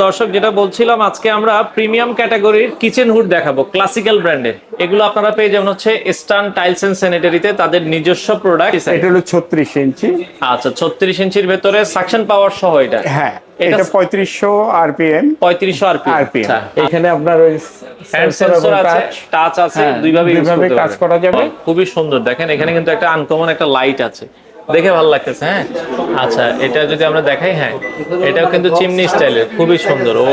দর্শক যেটা বলছিলাম আজকে আমরা প্রিমিয়াম ক্যাটাগরির কিচেন হুড দেখাবো ক্লাসিক্যাল ব্র্যান্ডের। এগুলো আপনারা পেয়ে যাবেন হচ্ছে ইস্টার্ন টাইলস এন্ড স্যানিটারিতে, তাদের নিজস্ব প্রোডাক্ট। এটা হলো 36 ইঞ্চি। আচ্ছা, 36 ইঞ্চির ভেতরে সাকশন পাওয়ার সহ এটা। হ্যাঁ, এটা 3500 আরপিএম। 3500 আরপিএম। এখানে আপনার ওই হ্যান্ড সেন্সর আছে, টাচ আছে, দুইভাবে কাজ করা যাবে। খুবই সুন্দর। দেখেন এখানে কিন্তু একটা আনকমন একটা লাইট আছে, দেখে ভালো লাগতেছে। হ্যাঁ, আচ্ছা এটা যদি আমরা দেখাই, হ্যাঁ এটাও কিন্তু চিমনি স্টাইলের, খুবই সুন্দর ও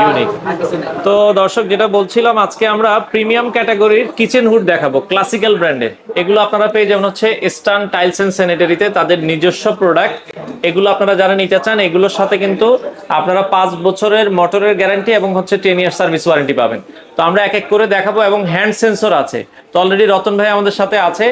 ইউনিক। তো দর্শক যেটা বলছিলাম আজকে আমরা প্রিমিয়াম ক্যাটাগরির কিচেন হুড দেখাবো ক্লাসিক্যাল ব্র্যান্ডের। এগুলো আপনারা পেয়ে যাবেন হচ্ছে ইস্টার্ন টাইলস এন্ড স্যানিটারিতে, তাদের নিজস্ব প্রোডাক্ট। এগুলো আপনারা যারা নিতে চান এগুলোর সাথে কিন্তু আপনারা 5 বছরের মোটরের গ্যারান্টি এবং হচ্ছে 10 ইয়ার সার্ভিস ওয়ারেন্টি পাবেন। তো আমরা এক এক করে দেখাবো এবং হ্যান্ড সেন্সর আছে। তো অলরেডি রতন ভাই আমাদের সাথে আছে।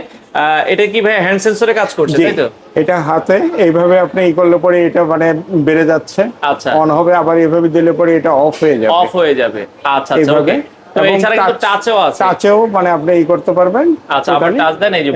এটা কি ভাই হ্যান্ড সেন্সরে কাজ করছে, তাই তো? এটা হাতে এইভাবে আপনি ই করলে পরে এটা মানে বেড়ে যাচ্ছে, আচ্ছা অন হবে, আবার এইভাবে দিলে পরে এটা অফ হয়ে যাবে। অফ হয়ে যাবে, আচ্ছা আচ্ছা ওকে। এবং এছাড়া কিন্তু টাচও আছে। টাচেও মানে আপনি ই করতে পারবেন। আচ্ছা, আবার টাচ দেন, এই যে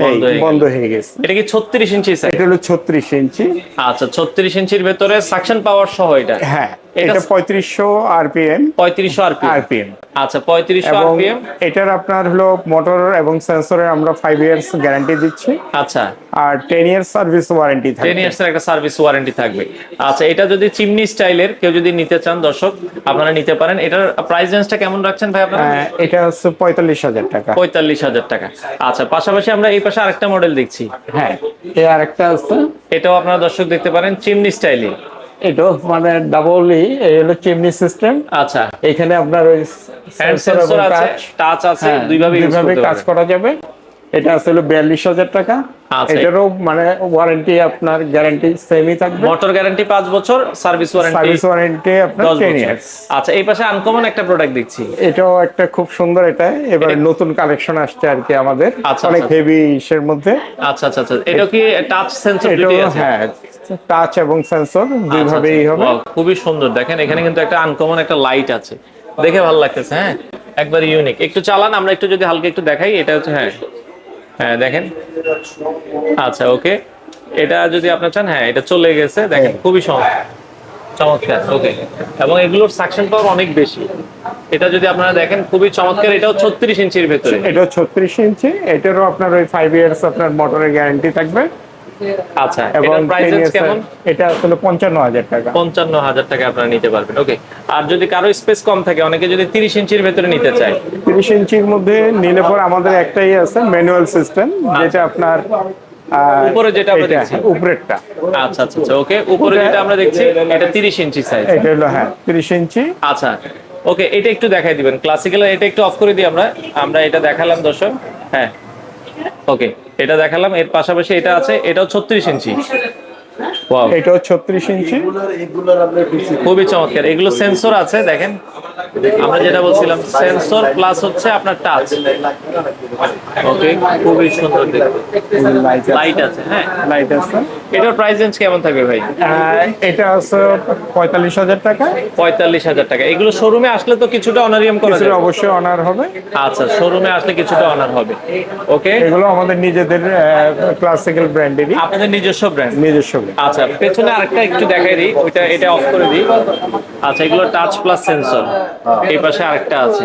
বন্ধ হয়ে গেছে। এটা কি 36 ইঞ্চি সাইজ? এটা হলো 36 ইঞ্চি। আচ্ছা, 36 ইঞ্চির ভেতরে সাকশন পাওয়ার সহ এটা। হ্যাঁ, এটা 3500 আরপিএম। 3500 আরপিএম। আচ্ছা, 3500 আরপিএম। এটার আপনার হলো মোটর এবং সেন্সরের আমরা 5 ইয়ার্স গ্যারান্টি দিচ্ছি। আচ্ছা, আর 10 ইয়ার্স সার্ভিস ওয়ারেন্টি থাকবে। 10 ইয়ার্স এর একটা সার্ভিস ওয়ারেন্টি থাকবে। আচ্ছা, এটা যদি চিমনি স্টাইলের কেউ যদি নিতে চান দর্শক আপনারা নিতে পারেন। এটার প্রাইস রেঞ্জটা কেমন রাখছেন ভাই আপনারা? এটা হচ্ছে 45,000 টাকা। 45,000 টাকা। আচ্ছা, পাশাপাশি আমরা এই পাশে আরেকটা মডেল দেখছি। হ্যাঁ, এই আরেকটা আছে, এটাও আপনারা দর্শক দেখতে পারেন, চিমনি স্টাইলে। এটা মানে ডাবলই, এই হলো চিমনি সিস্টেম। আচ্ছা, এখানে আপনার ওই হ্যান্ড সেন্সর আছে, টাচ আছে, দুইভাবে কাজ করা যাবে। এটা আসলে 42,000 টাকা। এটারও মানে ওয়ারেন্টি আপনার গ্যারান্টি সেমই থাকবে। মোটর গ্যারান্টি 5 বছর, সার্ভিস ওয়ারেন্টি আপনার 10 ইয়ার্স। আচ্ছা, এই পাশে আনকমন একটা প্রোডাক্ট দেখছি। এটাও একটা খুব সুন্দর, এটা এবার নতুন কালেকশন আসছে আর কি আমাদের, অনেক হেভি ইসের মধ্যে। আচ্ছা আচ্ছা আচ্ছা, এটা কি টাচ সেন্সর দুটোই আছে? হ্যাঁ, টাচ এবং সেন্সর দুইভাবেই হবে। খুবই সুন্দর। দেখেন এখানে কিন্তু একটা আনকমন একটা লাইট আছে, দেখে ভালো লাগতেছে। হ্যাঁ, একবার ইউনিক। একটু চালান, আমরা একটু যদি হালকা একটু দেখাই। এটা হচ্ছে হ্যাঁ হ্যাঁ দেখেন। আচ্ছা ওকে, এটা যদি আপনার চান, হ্যাঁ এটা চলে গেছে, দেখেন খুবই চমৎকার। ওকে, এবং এগুলোর সাকশন পাওয়ার অনেক বেশি। এটা যদি আপনারা দেখেন খুবই চমৎকার। এটাও 36 ইঞ্চির ভেতরে। এটাও 36 ইঞ্চি। এটারও আপনার ওই 5 ইয়ার্স আপনার মোটরের গ্যারান্টি থাকবে। আচ্ছা, এবং প্রাইস রেঞ্জ কেমন? এটা আসলে 55,000 টাকা। 55,000 টাকা আপনারা নিতে পারবেন। ওকে, আর যদি কারো স্পেস কম থাকে, অনেকে যদি 30 ইঞ্চির ভেতরে নিতে চায়, 30 ইঞ্চির মধ্যে নিলে পর আমাদের একটাই আছে ম্যানুয়াল সিস্টেম, যেটা আপনার উপরে যেটা আমরা দেখছি, উপরেরটা। আচ্ছা আচ্ছা আচ্ছা ওকে, উপরে যেটা আমরা দেখছি এটা 30 ইঞ্চি সাইজ। এটা হলো হ্যাঁ 30 ইঞ্চি। আচ্ছা ওকে, এটা একটু দেখাই দিবেন ক্লাসিক্যাল। এটা একটু অফ করে দিই আমরা এটা দেখালাম দর্শক। হ্যাঁ ওকে, এটা দেখালাম। এর পাশাপাশি এটা আছে, এটাও 36 ইঞ্চি। ওয়াও, এটাও 36 ইঞ্চি। খুবই চমৎকার। এগুলো সেন্সর আছে, দেখেন আমরা যেটা বলছিলাম, সেন্সর প্লাস হচ্ছে আপনার টাচ। ওকে, খুবই সুন্দর দেখতে। লাইট আছে, হ্যাঁ লাইট আছে। এটার প্রাইস রেঞ্জ কেমন থাকবে ভাই? এটা আছে 45,000 টাকা। 45,000 টাকা। এগুলো শোরুমে আসলে তো কিছুটা অনারিয়াম করা যাবে? অবশ্যই অনার হবে। আচ্ছা, শোরুমে আসলে কিছুটা অনার হবে। ওকে, এগুলো আমাদের নিজেদের ক্লাসিক্যাল ব্র্যান্ডেরই। আপনাদের নিজস্ব ব্র্যান্ড? নিজস্ব। আচ্ছা, পেছনে আরেকটা একটু দেখাই দিই, ওইটা এটা অফ করে দিই। আচ্ছা, এগুলো টাচ প্লাস সেন্সর। এই পাশে আরেকটা আছে,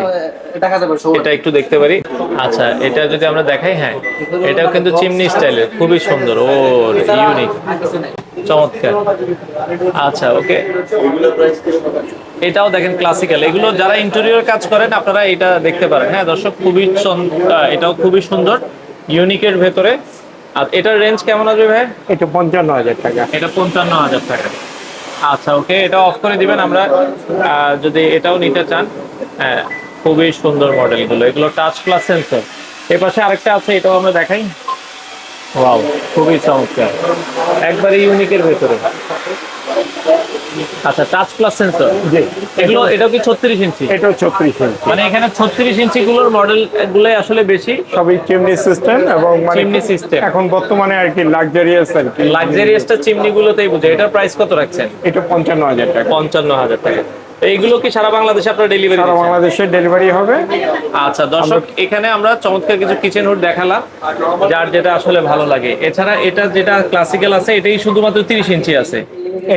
এটা একটু দেখতে পারি। আচ্ছা, এটা যদি আমরা দেখাই, হ্যাঁ এটাও কিন্তু চিমনি স্টাইলের, খুবই সুন্দর ও ইউনিক, চমৎকার। আচ্ছা ওকে, এটাও দেখেন ক্লাসিক্যাল। এগুলো যারা ইন্টেরিয়র কাজ করেন আপনারা এটা দেখতে পারেন। হ্যাঁ দর্শক, খুবই এটাও খুবই সুন্দর, ইউনিকের ভেতরে। আর এটার রেঞ্জ কেমন আসবে ভাই? এটা 55,000 টাকা। এটা 55,000 টাকা। আচ্ছা ওকে, এটা অফ করে দিবেন। আমরা যদি এটাও নিতে চান, হ্যাঁ খুবই সুন্দর মডেলগুলো। এগুলো টাচ প্লাস সেন্সর। এ পাশে আরেকটা আছে, এটাও আমরা দেখাই। ওয়াও, খুবই চমৎকার, একবারে ইউনিকের ভেতরে। আচ্ছা, টাচ প্লাস সেন্সর। জি, এগুলো এটাও কি 36 ইঞ্চি? এটাও 36 ইঞ্চি। মানে এখানে 36 ইঞ্চি গুলোর মডেল গুলোই আসলে বেশি, সবই চিমনি সিস্টেম। এবং চিমনি সিস্টেম এখন বর্তমানে আর কি লাক্সারিয়াস আর কি। লাক্সারিয়াসটা চিমনি গুলোতেই বুঝে। এটার প্রাইস কত রাখছেন? এটা 55,000 টাকা। 55,000 টাকা। এইগুলো কি সারা বাংলাদেশে আপনারা ডেলিভারি সারা বাংলাদেশে ডেলিভারি হবে। আচ্ছা দর্শক, এখানে আমরা চমৎকার কিছু কিচেন হুড দেখালাম, যার যেটা আসলে ভালো লাগে। এছাড়া এটা যেটা ক্লাসিক্যাল আছে, এটাই শুধুমাত্র 30 ইঞ্চি আছে।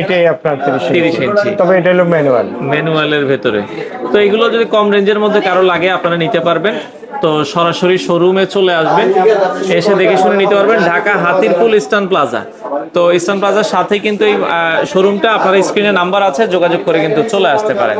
এটাই আপনার 30 ইঞ্চি, তবে এটা হলো ম্যানুয়াল। ম্যানুয়ালের ভেতরে। তো এগুলো যদি কম রেঞ্জের মধ্যে কারো লাগে আপনারা নিতে পারবেন। তো সরাসরি শোরুমে চলে আসবেন, এসে দেখে শুনে নিতে পারবেন। Dhaka Hatirpul eastern plaza. তো ইস্টার্ন প্লাজার সাথে কিন্তু এই শোরুমটা, আপনার স্ক্রিনে নাম্বার আছে, যোগাযোগ করে কিন্তু চলে আসতে পারেন।